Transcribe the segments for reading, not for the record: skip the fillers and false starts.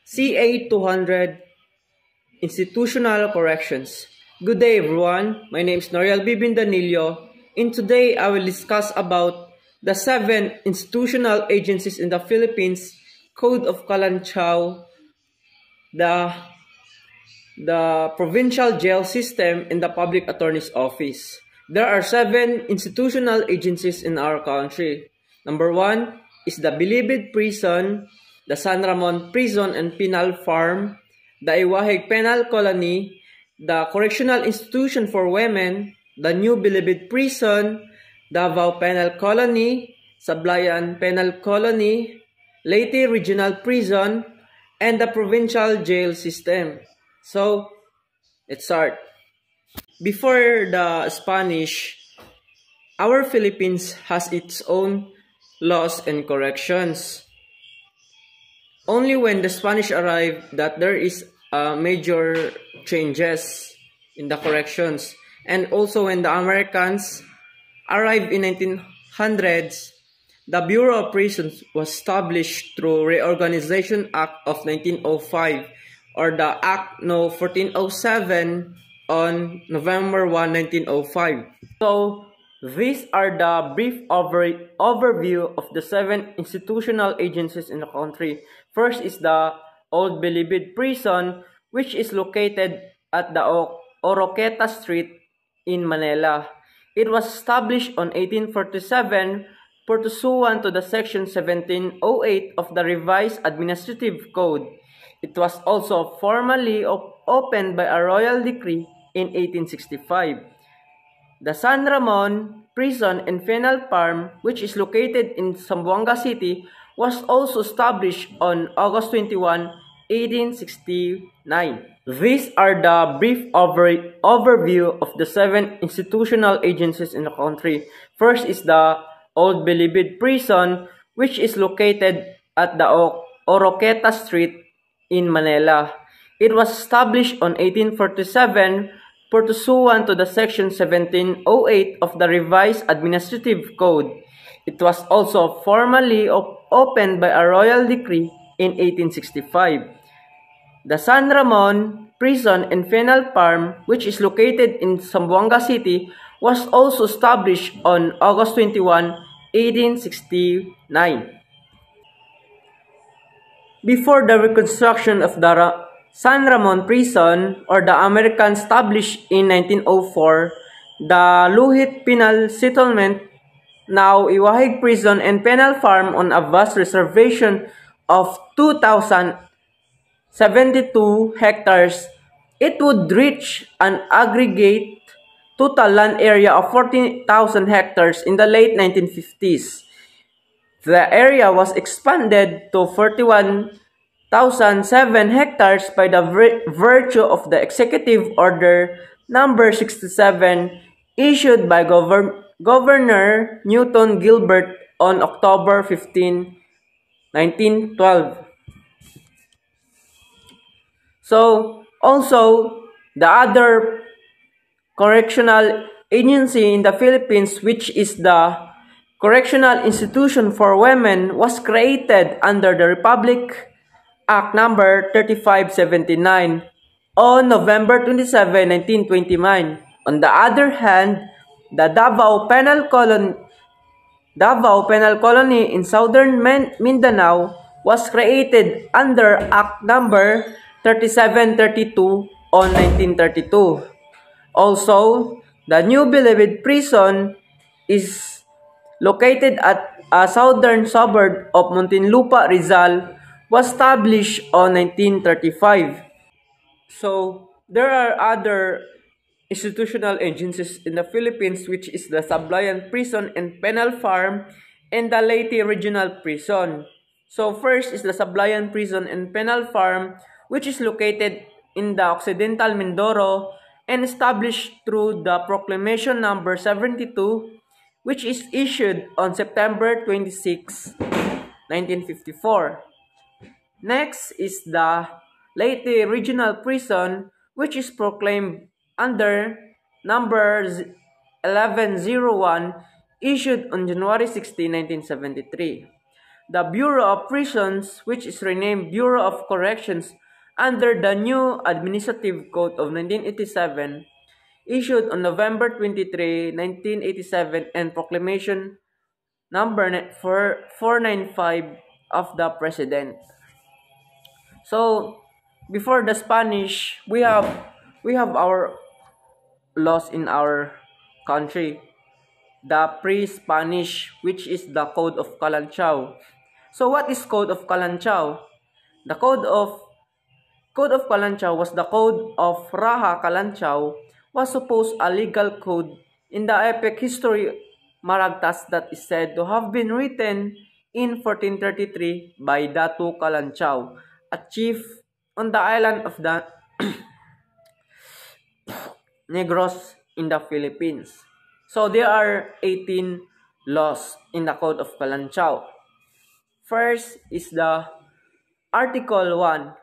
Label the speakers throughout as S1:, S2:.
S1: CA 200 Institutional Corrections. Good day everyone, my name is Noriel Bibin Danillo, and today I will discuss about the 7 institutional agencies in the Philippines, Code of Kalanchow, the provincial jail system, and the public attorney's office. There are 7 institutional agencies in our country. Number 1 is the Bilibid Prison, the San Ramon Prison and Penal Farm, the Iwahig Penal Colony, the Correctional Institution for Women, the New Bilibid Prison, Davao Penal Colony, Sablayan Penal Colony, Leyte Regional Prison, and the Provincial Jail System. So, let's start. Before the Spanish, our Philippines has its own laws and corrections. Only when the Spanish arrived that there is major changes in the corrections. And also when the Americans arrived in 1900s, the Bureau of Prisons was established through Reorganization Act of 1905 or the Act No. 1407 on November 1, 1905. So, these are the brief overview of the 7 institutional agencies in the country. First is the Old Bilibid Prison, which is located at the Oroqueta Street in Manila. It was established on 1847 pursuant to the Section 1708 of the Revised Administrative Code. It was also formally opened by a royal decree in 1865. The San Ramon Prison and Penal Farm, which is located in Zamboanga City, was also established on August 21, 1869. These are the brief overview of the 7 institutional agencies in the country. First is the Old Bilibid Prison, which is located at the Oroqueta Street in Manila. It was established on 1847 pursuant to the Section 1708 of the Revised Administrative Code. It was also formally opened by a royal decree in 1865. The San Ramon Prison and Penal Farm, which is located in Zamboanga City, was also established on August 21, 1869. Before the reconstruction of the San Ramon Prison, or the American established in 1904, the Luhit Penal Settlement, now Iwahig Prison and Penal Farm, on a vast reservation of 2,072 hectares, it would reach an aggregate total land area of 14,000 hectares in the late 1950s. The area was expanded to 41,007 hectares by the virtue of the Executive Order Number 67 issued by Governor Newton Gilbert on October 15, 1912. So, also, the other correctional agency in the Philippines, which is the Correctional Institution for Women, was created under the Republic Act Number 3579 on November 27, 1929. On the other hand, the Davao Penal Colony in southern Mindanao was created under Act Number 3732 on 1932. Also, the New Bilibid Prison is located at a southern suburb of Muntinlupa, Rizal, was established on 1935. So, there are other institutional agencies in the Philippines, which is the Sablayan Prison and Penal Farm and the Leyte Regional Prison. So, first is the Sablayan Prison and Penal Farm, which is located in the Occidental Mindoro and established through the Proclamation Number 72, which is issued on September 26, 1954. Next is the Leyte Regional Prison, which is proclaimed under number 1101, issued on January 16, 1973. The Bureau of Prisons, which is renamed Bureau of Corrections under the new Administrative Code of 1987, issued on November 23, 1987, and Proclamation number 495 of the President. So, before the Spanish, we have our laws in our country. The pre-Spanish, which is the Code of Kalanchaw. So what is Code of Kalanchaw? The Code of Kalanchaw was the Code of Raha Kalanchaw, was supposed a legal code in the epic history Maragtas that is said to have been written in 1433 by Datu Kalanchaw, a chief on the island of the Negros in the Philippines. So there are 18 laws in the Code of Kalanchaw. First is the Article 1,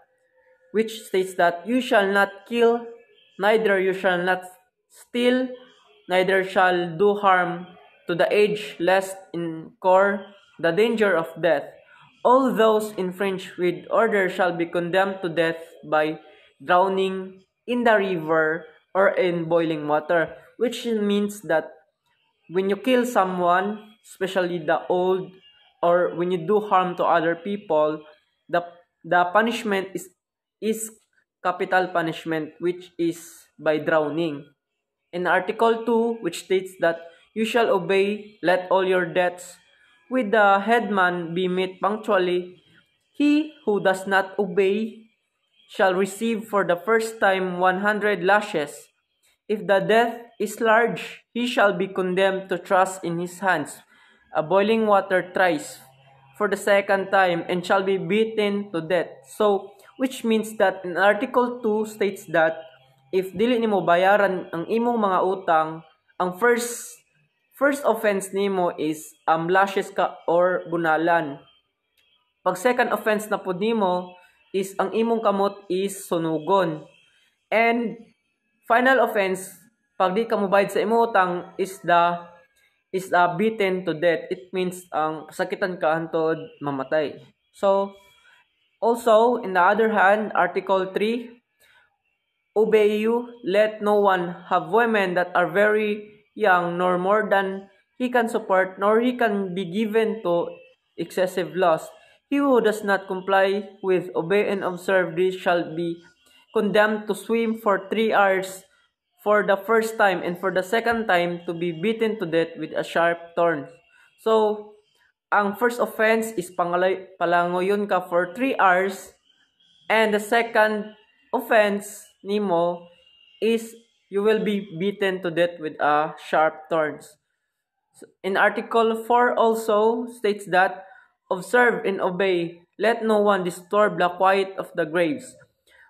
S1: which states that you shall not kill, neither you shall not steal, neither shall do harm to the aged, lest incur the danger of death. All those infringed with order shall be condemned to death by drowning in the river or in boiling water, which means that when you kill someone, especially the old, or when you do harm to other people, the punishment is capital punishment, which is by drowning. In Article 2, which states that you shall obey, let all your debts with the headman be met punctually. He who does not obey shall receive for the first time 100 lashes. If the debt is large, he shall be condemned to thrust in his hands a boiling water thrice for the second time, and shall be beaten to death. So, which means that in Article 2 states that if dili nimo bayaran ang imong mga utang, ang first offense nimo is lashes ka or bunalan. Pag second offense na pud nimo is ang imong kamot is sunugon. And final offense, pag di ka mobayad sa imong utang is beaten to death. It means ang sakitan ka hantod mamatay. So also in the other hand, Article 3, obey you, let no one have women that are very young, nor more than he can support, nor he can be given to excessive loss. He who does not comply with obey and observe this shall be condemned to swim for 3 hours for the first time, and for the second time to be beaten to death with a sharp thorn. So, ang first offense is palangoyon ka for 3 hours, and the second offense nimo is you will be beaten to death with a sharp thorns. In Article 4 also states that observe and obey, let no one disturb the quiet of the graves.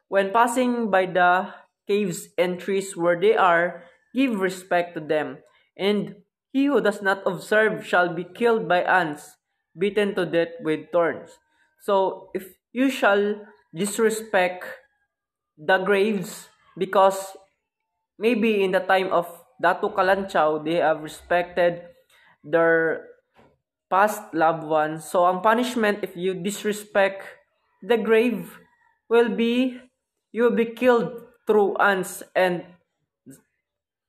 S1: When passing by the caves and trees where they are, give respect to them. And he who does not observe shall be killed by ants, beaten to death with thorns. So if you shall disrespect the graves, because maybe in the time of Datu Kalanchaw, they have respected their past loved ones. So ang punishment if you disrespect the grave will be you will be killed through ants,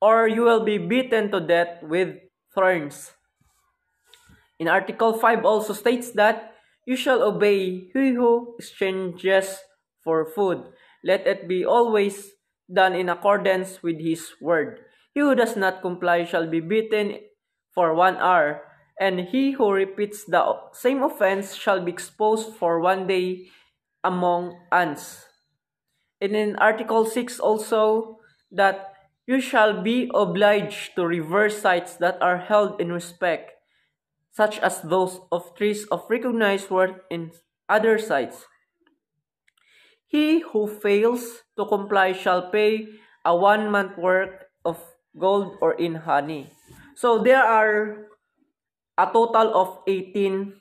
S1: or you will be beaten to death with thorns. In Article 5 also states that you shall obey he who exchanges for food. Let it be always done in accordance with his word. He who does not comply shall be beaten for 1 hour, and he who repeats the same offense shall be exposed for 1 day among ants. And in Article 6 also, that you shall be obliged to revere sites that are held in respect, such as those of trees of recognized worth in other sites. He who fails to comply shall pay a 1 month worth of gold or in honey. So there are a total of 18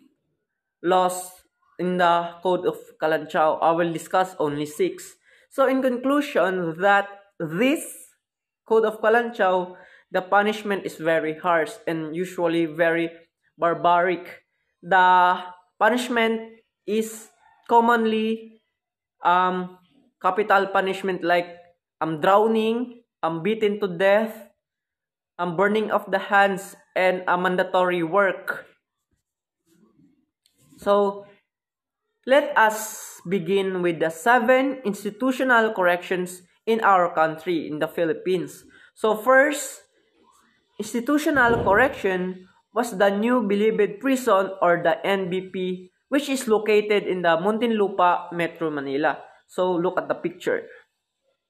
S1: laws in the Code of Kalanchaw. I will discuss only 6. So in conclusion, that this Code of Kalanchaw, the punishment is very harsh and usually very barbaric. The punishment is commonly capital punishment like drowning, beaten to death, burning of the hands, and mandatory work. So, let us begin with the 7 institutional corrections in our country, in the Philippines. So first, institutional correction was the New Bilibid Prison or the NBP, which is located in the Muntinlupa, Metro Manila. So look at the picture.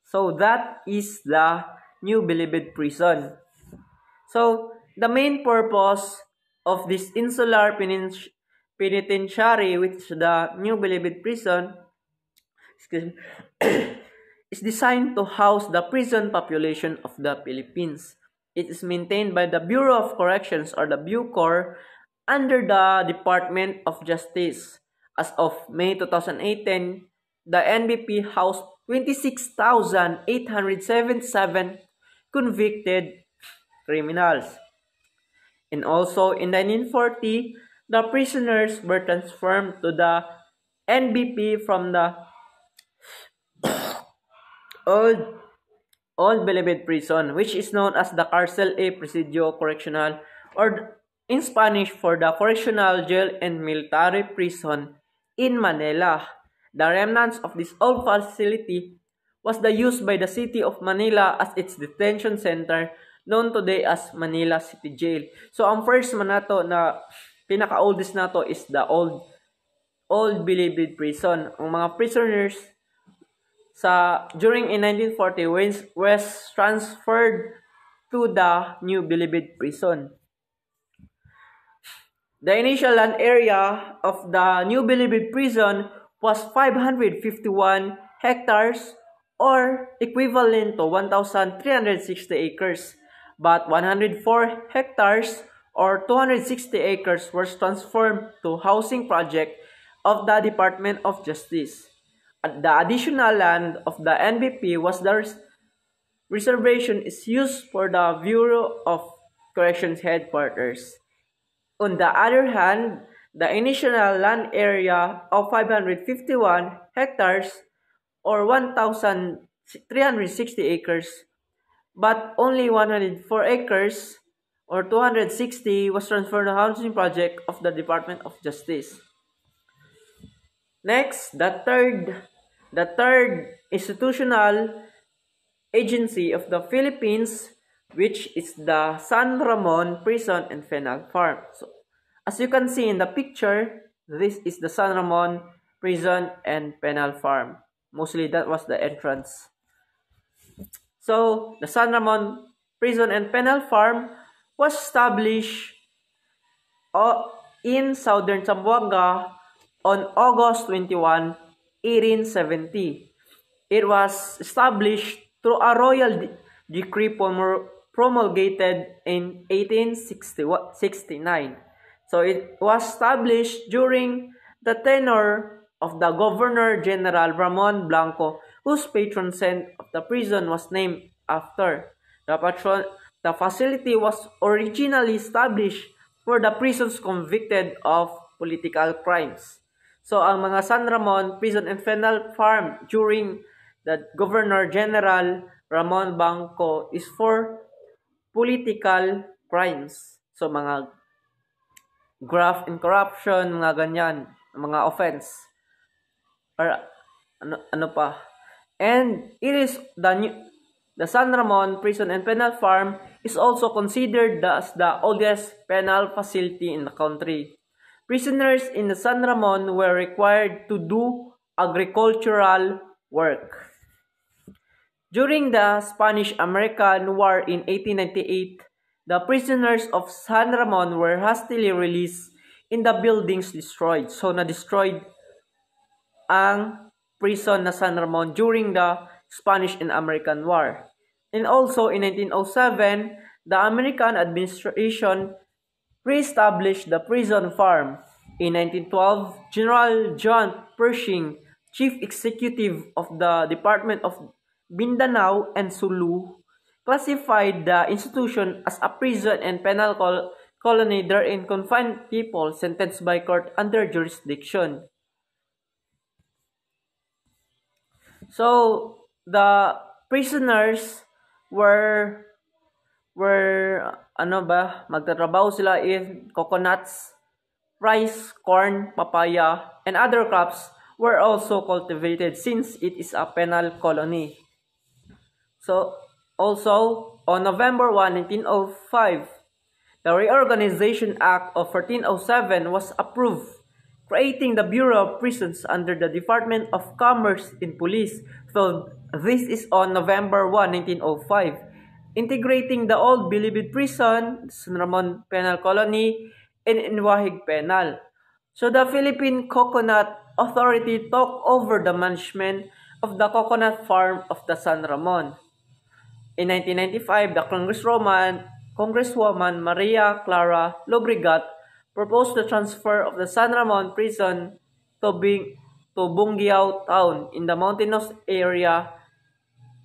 S1: So that is the New Bilibid Prison. So the main purpose of this insular penitentiary, which is the New Bilibid Prison, is designed to house the prison population of the Philippines. It is maintained by the Bureau of Corrections or the Bucor under the Department of Justice. As of May 2018, the NBP housed 26,877 convicted criminals. And also in 1940, the prisoners were transferred to the NBP from the old Bilibid Prison, which is known as the Cárcel A Presidio Correccional, or in Spanish for the Correctional Jail and Military Prison in Manila. The remnants of this old facility was the used by the city of Manila as its detention center, known today as Manila City Jail. So ang first man nato na pinaka-oldest nato is the old Bilibid Prison. Ang mga prisoners during in 1940 was transferred to the New Bilibid Prison. The initial land area of the New Bilibid Prison was 551 hectares or equivalent to 1,360 acres, but 104 hectares or 260 acres were transformed to housing project of the Department of Justice. The additional land of the NBP was the reservation is used for the Bureau of Corrections headquarters. On the other hand, the initial land area of 551 hectares or 1,360 acres, but only 104 acres or 260 was transferred to the housing project of the Department of Justice. Next, the third institutional agency of the Philippines, which is the San Ramon Prison and Penal Farm. So, as you can see in the picture, this is the San Ramon Prison and Penal Farm. Mostly that was the entrance. So, the San Ramon Prison and Penal Farm was established in southern Zamboanga on August 21, 1870. It was established through a royal decree promulgated in 1869. So it was established during the tenure of the Governor General Ramon Blanco, whose patron saint of the prison was named after. The facility was originally established for the prisoners convicted of political crimes. So, ang mga San Ramon Prison and Penal Farm during the Governor General Ramon Blanco is for political crimes. So, mga graft and corruption, mga ganyan, mga offense. Or ano pa. And it is the San Ramon Prison and Penal Farm is also considered as the oldest penal facility in the country. Prisoners in the San Ramon were required to do agricultural work. During the Spanish-American War in 1898, the prisoners of San Ramon were hastily released in the buildings destroyed. So, na-destroyed ang prison na San Ramon during the Spanish and American War. And also, in 1907, the American administration re-established the prison farm. In 1912, General John Pershing, Chief Executive of the Department of Mindanao and Sulu, classified the institution as a prison and penal colony therein confined people sentenced by court under jurisdiction. So the prisoners were magtatrabaho sila in coconuts, rice, corn, papaya, and other crops were also cultivated since it is a penal colony. So also on November 1, 1905, the Reorganization Act of 1407 was approved, creating the Bureau of Prisons under the Department of Commerce and Police. So this is on November 1, 1905, integrating the old Bilibid Prison, San Ramon Penal Colony, and Iwahig Penal. So the Philippine Coconut Authority took over the management of the coconut farm of the San Ramon. In 1995, the Congresswoman Maria Clara Lobregat proposed the transfer of the San Ramon prison to Bungiao town in the mountainous area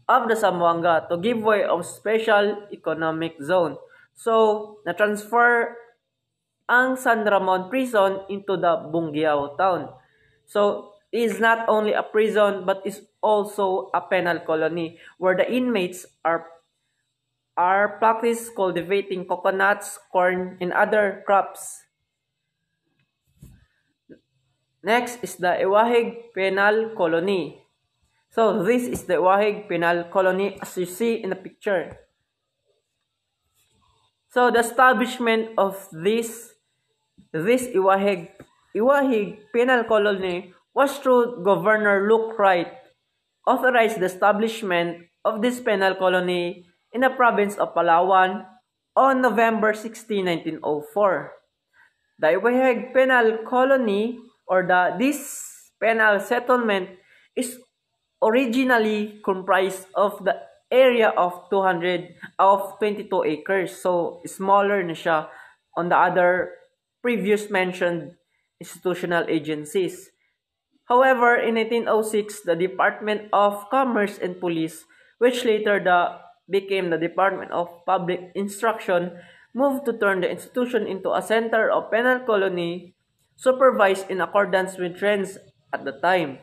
S1: of the Zamboanga to give way of special economic zone. So, na-transfer ang San Ramon prison into the Bungiao town. So, it is not only a prison but is also a penal colony where the inmates are practice cultivating coconuts, corn, and other crops. Next is the Iwahig Penal Colony. So this is the Iwahig Penal Colony as you see in the picture. So the establishment of this Iwahig Penal Colony was through Governor Luke Wright, authorized the establishment of this penal colony in the province of Palawan on November 16, 1904. The Iwahig Penal Colony or this penal settlement is originally comprised of the area of 22 acres. So smaller na siya on the other previous mentioned institutional agencies. However, in 1906, the Department of Commerce and Police, which later became the Department of Public Instruction, moved to turn the institution into a center of penal colony supervised in accordance with trends at the time.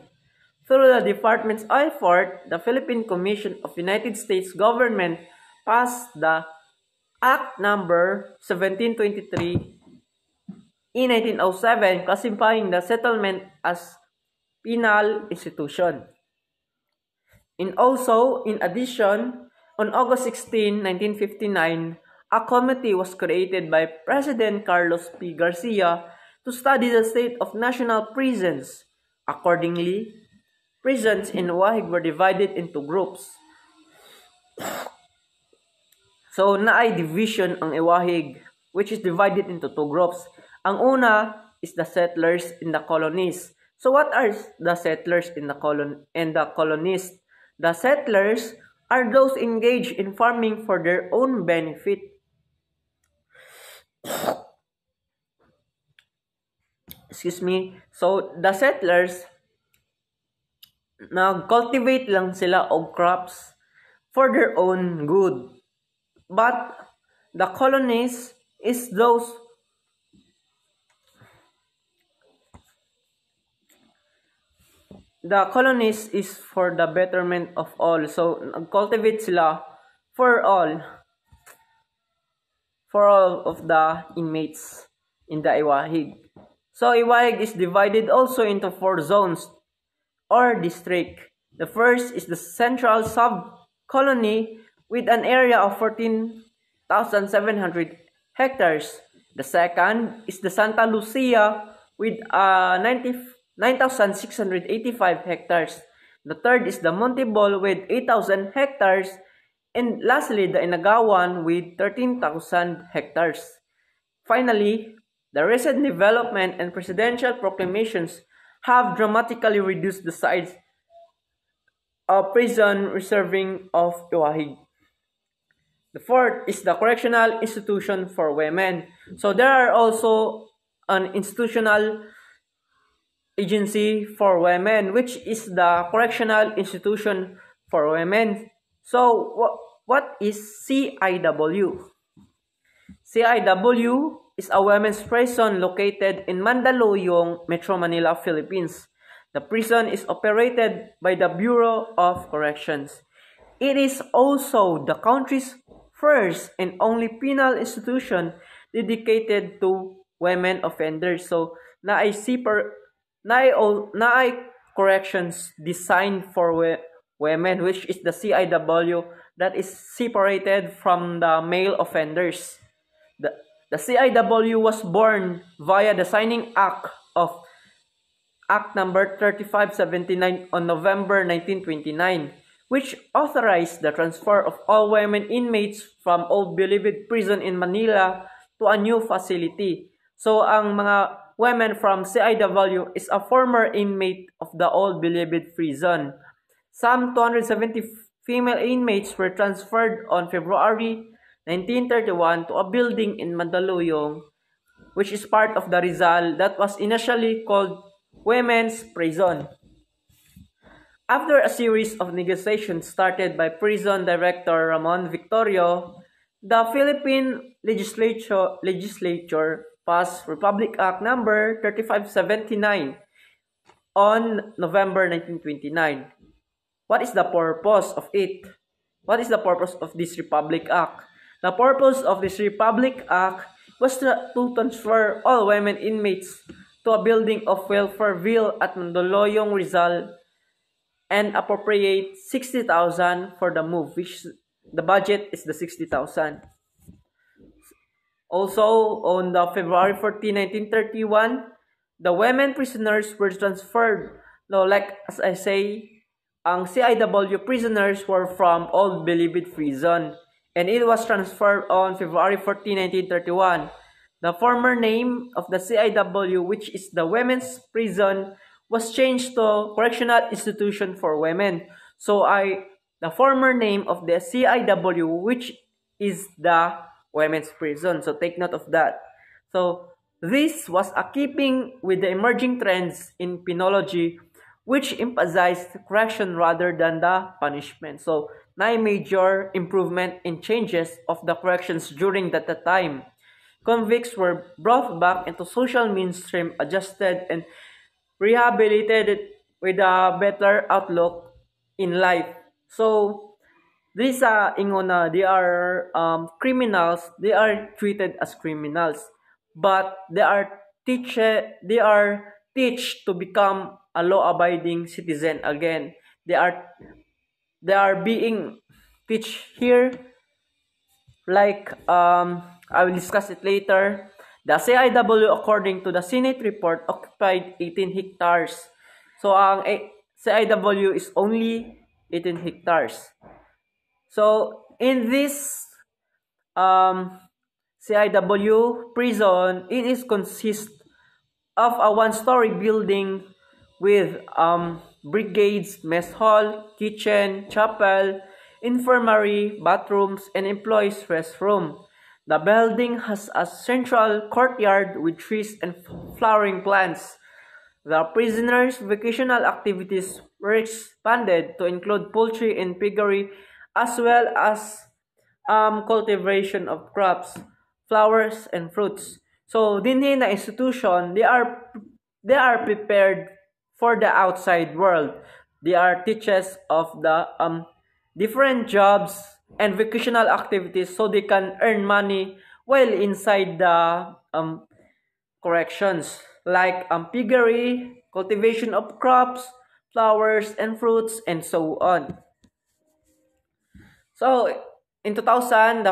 S1: Through the department's effort, the Philippine Commission of United States Government passed the Act Number 1723 in 1907, classifying the settlement as penal institution. In addition, on August 16, 1959, a committee was created by President Carlos P. Garcia to study the state of national prisons. Accordingly, prisons in Iwahig were divided into groups. So, naay division ang Iwahig, which is divided into two groups. Ang una is the settlers in the colonies. So, what are the settlers in the colonists? The settlers are those engaged in farming for their own benefit. Excuse me. So, the settlers, nag-cultivate lang sila og crops for their own good. But, the colonists is those for the betterment of all. So, nag-cultivate sila for all of the inmates in the Iwahig. So, Iwahig is divided also into 4 zones or district. The first is the Central Sub-Colony with an area of 14,700 hectares. The second is the Santa Lucia with 9,685 hectares. The third is the Montebol with 8,000 hectares. And lastly, the Inagawan with 13,000 hectares. Finally, the recent development and presidential proclamations have dramatically reduced the size of prison reserving of Iwahig. The fourth is the Correctional Institution for Women. So there are also an institutional agency for women, which is the Correctional Institution for Women. So what is CIW? CIW is a women's prison located in Mandaluyong, Metro Manila, Philippines. The prison is operated by the Bureau of Corrections. It is also the country's first and only penal institution dedicated to women offenders. So, naay corrections designed for women, which is the CIW, that is separated from the male offenders. The CIW was born via the signing act of Act number 3579 on November 1929, which authorized the transfer of all women inmates from Old Bilibid Prison in Manila to a new facility. So, ang mga women from CIW is a former inmate of the Old Bilibid Prison. Some 270 female inmates were transferred on February 1931 to a building in Mandaluyong, which is part of the Rizal that was initially called Women's Prison. After a series of negotiations started by Prison Director Ramon Victorio, the Philippine legislature passed Republic Act number 3579 on November 1929. What is the purpose of it? What is the purpose of this Republic Act? The purpose of this Republic Act was to transfer all women inmates to a building of Welfareville at Mandaluyong, Rizal, and appropriate 60,000 for the move, which the budget is the 60,000. Also, on the February 14, 1931, the women prisoners were transferred. No, like as I say, ang CIW prisoners were from Old Bilibid Prison, and it was transferred on February 14, 1931. The former name of the CIW, which is the Women's Prison, was changed to Correctional Institution for Women. So the former name of the CIW, which is the Women's Prison. So take note of that. So this was a keeping with the emerging trends in penology, which emphasized correction rather than the punishment. So na major improvement in changes of the corrections during that time. Convicts were brought back into social mainstream, adjusted, and rehabilitated with a better outlook in life. So, these they are criminals. They are treated as criminals, but they are teach to become a law-abiding citizen again. They are being teach here, like I will discuss it later. The CIW, according to the Senate report, occupied 18 hectares. So, ang CIW is only 18 hectares. So, in this CIW prison, it is consist of a one-story building with brigades, mess hall, kitchen, chapel, infirmary, bathrooms, and employees' restroom. The building has a central courtyard with trees and flowering plants. The prisoners' vocational activities were expanded to include poultry and piggery, as well as cultivation of crops, flowers, and fruits. So, dinhi na institution, they are prepared for the outside world. They are teachers of the different jobs and vocational activities, so they can earn money while inside the corrections, like piggery, cultivation of crops, flowers and fruits, and so on. So in 2000,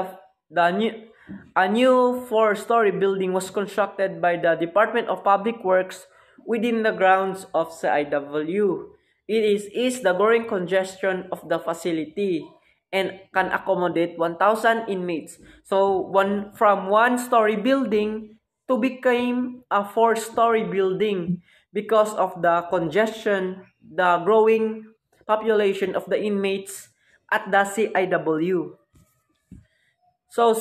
S1: a new 4-story building was constructed by the Department of Public Works within the grounds of CIW. It is eased the growing congestion of the facility and can accommodate 1,000 inmates. So, from 1-story building to become a 4-story building because of the congestion, the growing population of the inmates at the CIW. So,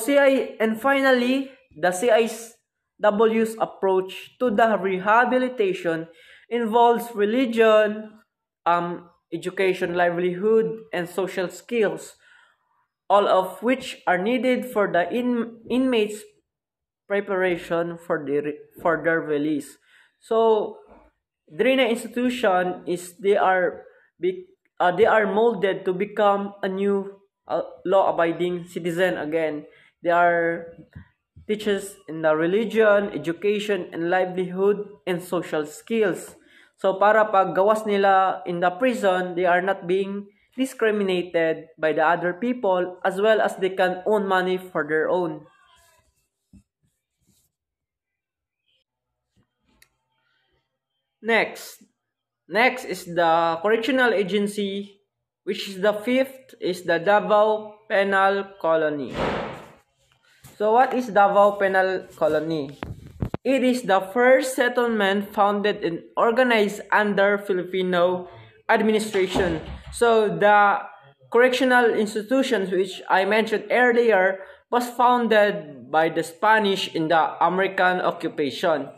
S1: and finally, the CIW's approach to the rehabilitation involves religion, education, livelihood, and social skills, all of which are needed for the inmates' preparation for their release. So during the institution is they are molded to become a new law-abiding citizen again. They are teaches in the religion, education, and livelihood and social skills. So para pag gawas nila in the prison, they are not being discriminated by the other people as well as they can earn money for their own. Next, next is the correctional agency, which is the fifth is the Davao Penal Colony. So what is Davao Penal Colony? It is the first settlement founded and organized under Filipino administration. So the correctional institutions which I mentioned earlier was founded by the Spanish in the American occupation.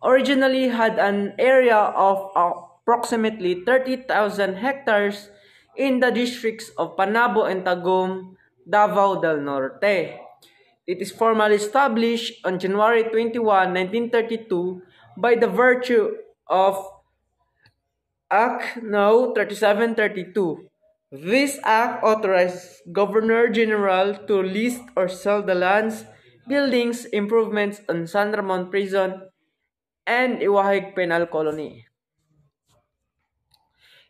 S1: Originally had an area of approximately 30,000 hectares in the districts of Panabo and Tagum, Davao del Norte. It is formally established on January 21, 1932 by the virtue of Act No. 3732. This act authorized Governor General to list or sell the lands, buildings, improvements on San Ramon Prison and Iwahig Penal Colony.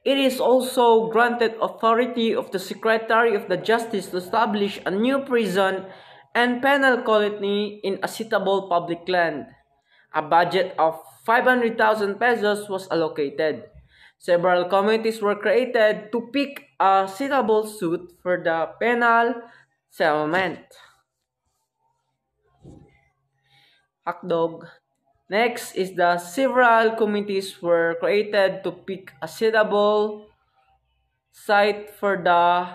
S1: It is also granted authority of the Secretary of the Justice to establish a new prison and penal colony in a suitable public land. A budget of 500,000 pesos was allocated. Several committees were created to pick a suitable suit for the penal settlement. Hakdog. Next is the several committees were created to pick a suitable site for the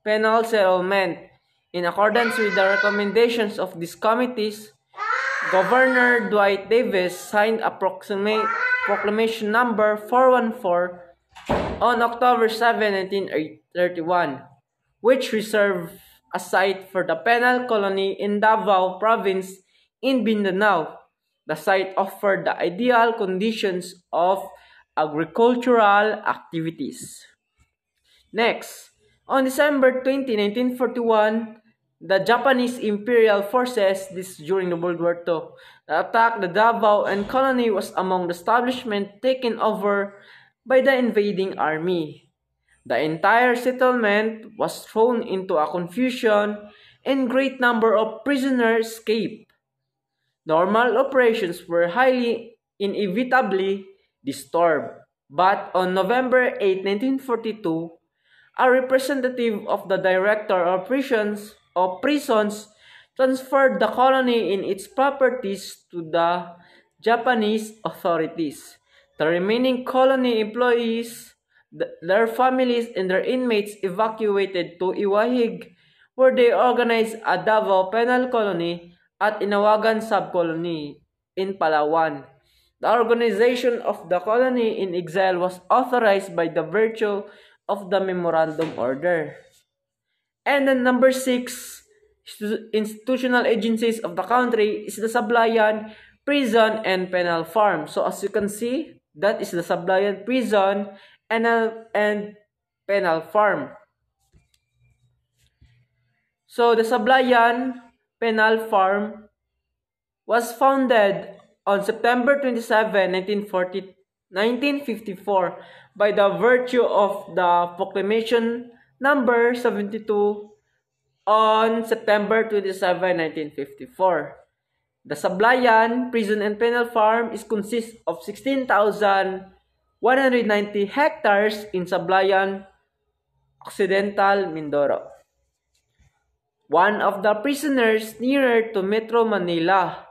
S1: penal settlement. In accordance with the recommendations of these committees, Governor Dwight Davis signed a proclamation number 414 on October 7, 1931, which reserved a site for the penal colony in Davao Province in Mindanao. The site offered the ideal conditions of agricultural activities. Next, on December 20, 1941, the Japanese Imperial Forces, this during the World War II, attacked the Davao and colony was among the establishments taken over by the invading army. The entire settlement was thrown into a confusion and great number of prisoners escaped. Normal operations were highly inevitably disturbed, but on November 8, 1942, a representative of the Director of Prisons transferred the colony and its properties to the Japanese authorities. The remaining colony employees, their families, and their inmates evacuated to Iwahig, where they organized a Davao Penal Colony at Inawagan Subcolony in Palawan. The organization of the colony in exile was authorized by the virtue of the Memorandum Order. And then number 6, institutional agencies of the country is the Sablayan Prison and Penal Farm. So as you can see, that is the Sablayan Prison and Penal Farm. So the Sablayan Penal Farm was founded on September 27, 1954 by the virtue of the Proclamation number 72 on September 27, 1954. The Sablayan Prison and Penal Farm consists of 16,190 hectares in Sablayan, Occidental Mindoro. One of the prisoners nearer to Metro Manila,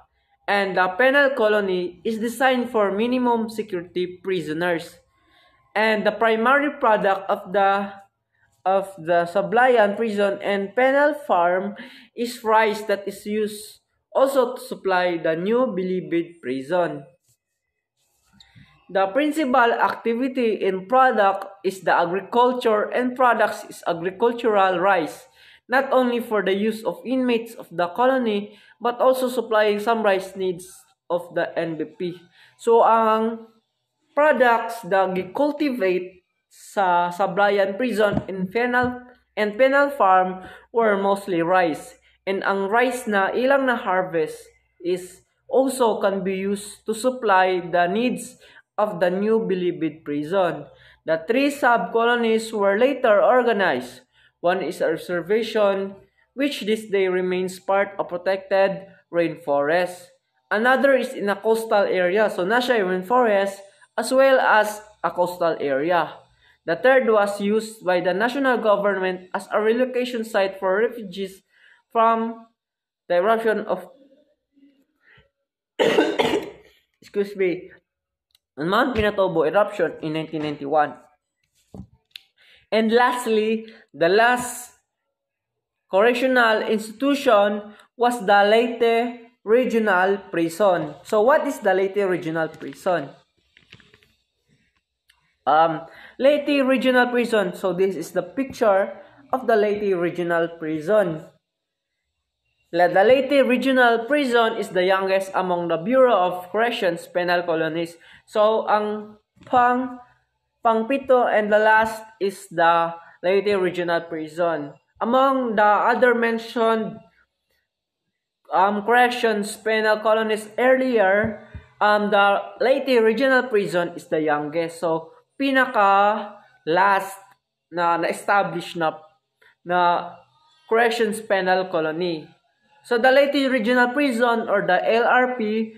S1: and the penal colony is designed for minimum security prisoners. And the primary product of the Sablayan Prison and Penal Farm is rice that is used also to supply the new Bilibid prison. The principal activity in product is the agriculture and products is agricultural rice. not only for the use of inmates of the colony, but also supplying some rice needs of the NBP. So, ang products na gi-cultivate sa Sablayan Prison and penal farm were mostly rice. And ang rice na ilang na harvest is also can be used to supply the needs of the new Bilibid prison. The 3 sub-colonies were later organized. One is a reservation, which this day remains part of protected rainforest. Another is in a coastal area, so nasa rainforest as well as a coastal area. The third was used by the national government as a relocation site for refugees from the eruption of excuse me, Mount Pinatubo eruption in 1991. And lastly, the last correctional institution was the Leyte Regional Prison. So what is the Leyte Regional Prison? Leyte Regional Prison. So this is the picture of the Leyte Regional Prison. The Leyte Regional Prison is the youngest among the Bureau of Corrections penal colonies. So ang pangpito and the last is the Leyte Regional Prison. Among the other mentioned corrections penal colonies earlier, the Leyte Regional Prison is the youngest. So pinaka last na establish na corrections penal colony. So the Leyte Regional Prison or the LRP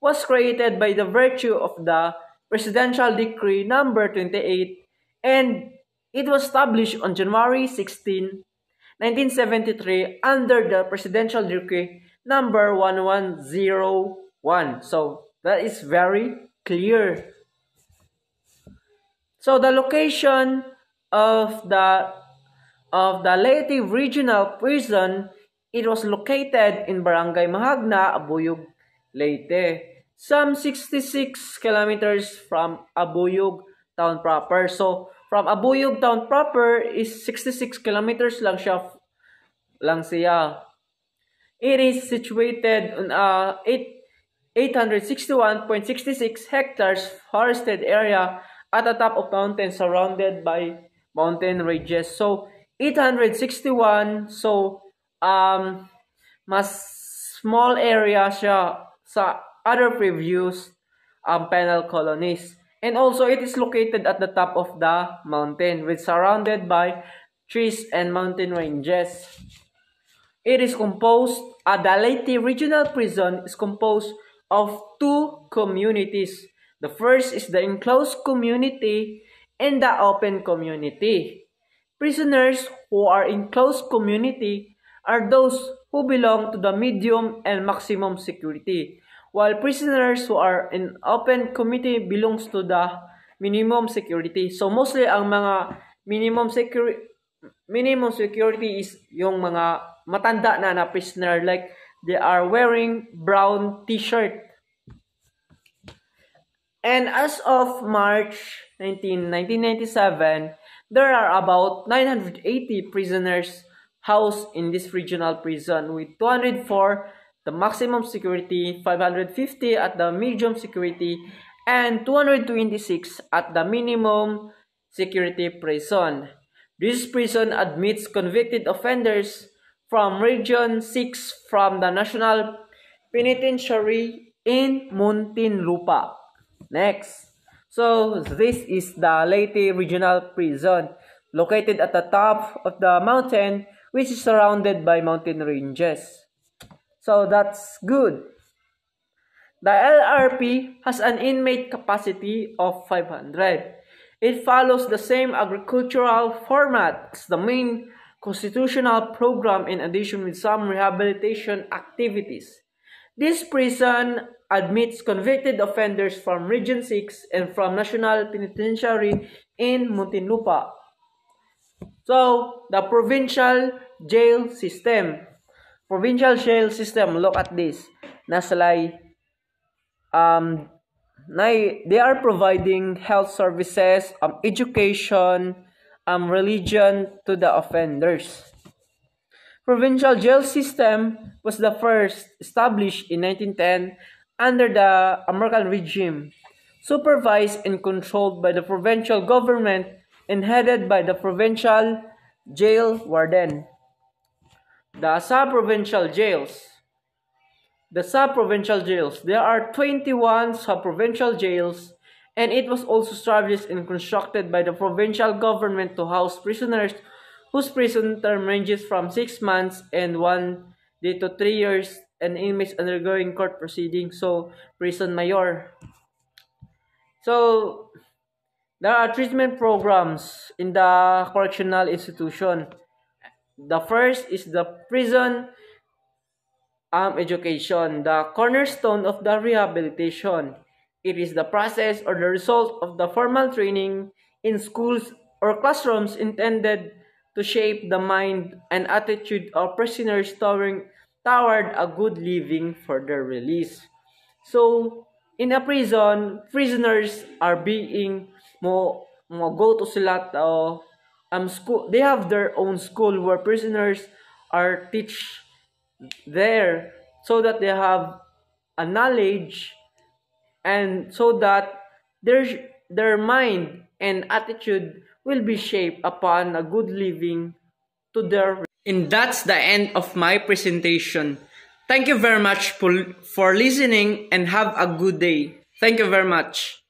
S1: was created by the virtue of the Presidential Decree number 28, and it was established on January 16, 1973 under the Presidential Decree number 1101. So that is very clear. So the location of the Leyte Regional Prison, it was located in Barangay Mahagna, Abuyog, Leyte, some 66 kilometers from Abuyog town proper. So from Abuyog town proper is 66 kilometers lang siya. It is situated on 861.66 hectares forested area at the top of mountain surrounded by mountain ranges. So 861, so mas small area siya sa other previous penal colonies. And also it is located at the top of the mountain with surrounded by trees and mountain ranges. It is composed, the Leyte Regional Prison is composed of 2 communities. The first is the enclosed community and the open community. Prisoners who are in closed community are those who belong to the medium and maximum security, while prisoners who are in open community belongs to the minimum security. So mostly ang mga minimum security is yung mga matanda na prisoner, like they are wearing brown t-shirt. And as of March 19, 1997, there are about 980 prisoners housed in this regional prison, with 204 the maximum security, 550 at the medium security, and 226 at the minimum security prison. This prison admits convicted offenders from Region 6 from the National Penitentiary in Muntinlupa. Next. So this is the Leyte Regional Prison, located at the top of the mountain, which is surrounded by mountain ranges. So that's good. The LRP has an inmate capacity of 500. It follows the same agricultural format as the main constitutional program, in addition with some rehabilitation activities. This prison admits convicted offenders from Region 6 and from National Penitentiary in Muntinlupa. So, the provincial jail system. Provincial jail system, look at this. Nasalay, they are providing health services, education, religion to the offenders. provincial jail system was the first established in 1910 under the American regime, supervised and controlled by the provincial government and headed by the provincial jail warden. The sub-provincial jails. The sub-provincial jails. There are 21 sub-provincial jails, and it was also established and constructed by the provincial government to house prisoners whose prison term ranges from 6 months and 1 day to 3 years, and inmates undergoing court proceedings, so prison mayor. So, there are treatment programs in the correctional institution. The first is the prison education, the cornerstone of the rehabilitation. It is the process or the result of the formal training in schools or classrooms intended to shape the mind and attitude of prisoners toward a good living for their release. So, in a prison, prisoners are being go to sila school. They have their own school where prisoners are teach there so that they have a knowledge, and so that their mind and attitude will be shaped upon a good living to their. And that's the end of my presentation. Thank you very much for listening, and have a good day. Thank you very much.